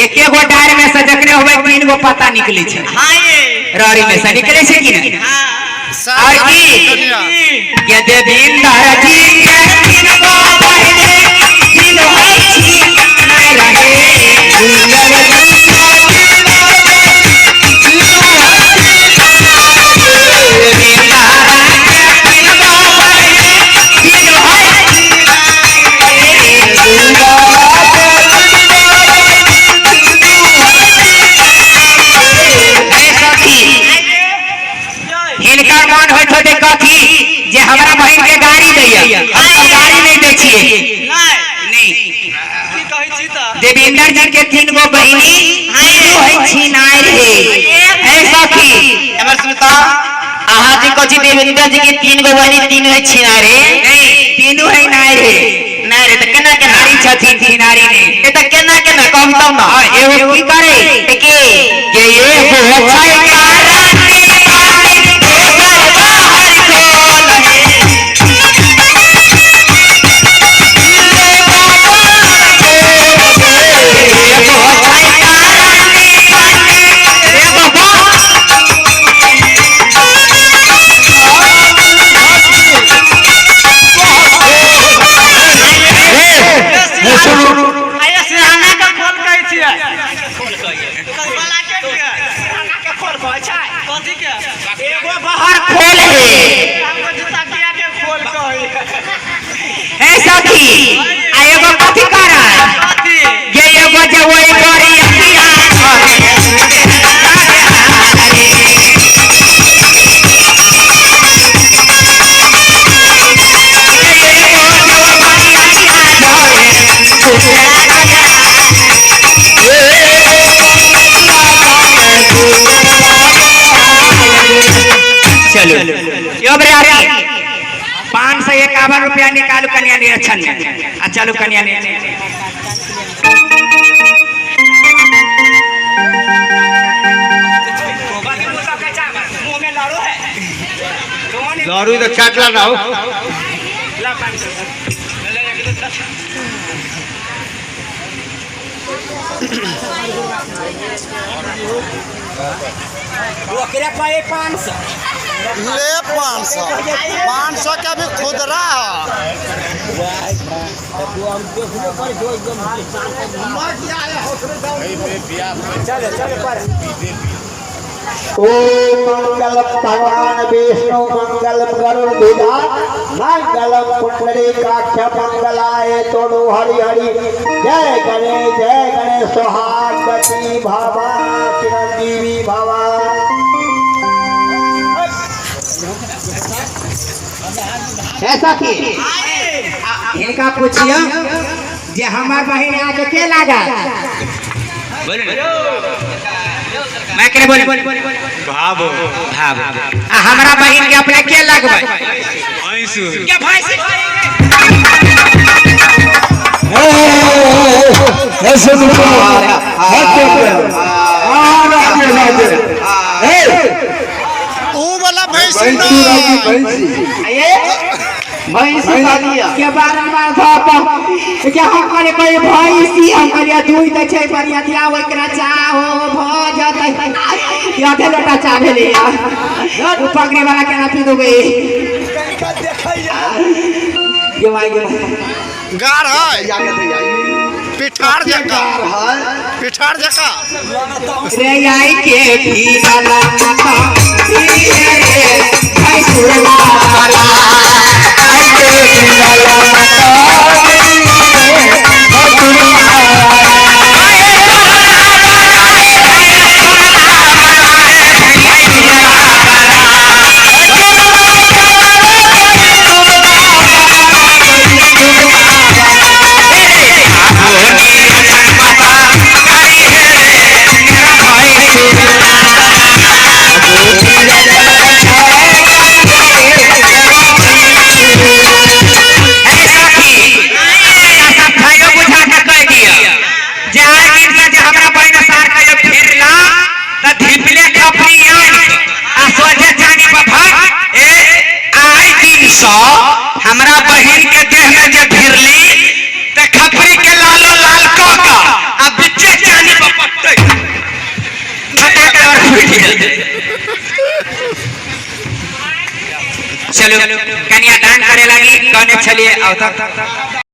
एक गो डार में से जखने होवे 3 गो पत्ता निकले छे। रौरी में से निकले छे कि नहीं? और की के देविंदर जी के 3 गो बहने दिल होई छी नहीं रहे जे हमरा बहन के गाड़ी दैया हम गाड़ी नहीं दै छिए नहीं की कहै छी त देविंदर जी के 3 गो बहिनी होई छी नाय रे ए सखी हमर सुनता आहा जी को जी देविंदर जी के 3 गो बहिनी 3 होई छी नाय रे नहीं तीनों है नाय रे त केना के नारी छथिन नारी ने ए त केना केना कहतौ ना एगो की करे के ये हो छै ₹551 निकालो कन्या ने अच्छा नहीं चलो कन्या ने लारू तो चाटला ना हो ओकरे पाए 500 ले 500 का भी खुदरा चले चले पर ओम मंगल भगवान विष्णु मंगल गरुड़ मंगलम पुंडरीकाक्ष मंगलाय तोड़ो हरि हरि जय गणेश सुहागवती भवा चिरंजीवी भवा। ऐसा की इनका पूछियो जे हमार बहन आके के लागा मैं करे बोले भाबो हमरा बहन के अपने के लगबै भैंसु के भैंस ऐसे ओ वाला भैंसी के बारे में क्या हम करे कोई भैंसी हम करिया दूध दे छै बढ़िया दिया ओकरा चाहो भ जतै या दे लोटा चा भेले यार पगड़ी वाला केना पी दोगे ये माय गे गार है पिठार जका रे आई के पीला माता रे भाई सुरला वाला आई के पीला माता सौ हमरा बहन के देह में जे भिरली ते खपरी के लालो लाल क का आ बिच्चे चानी पर पट्टे फटाक और फूट गए। चलो कन्या दान करे लगी कहने चलिए आवता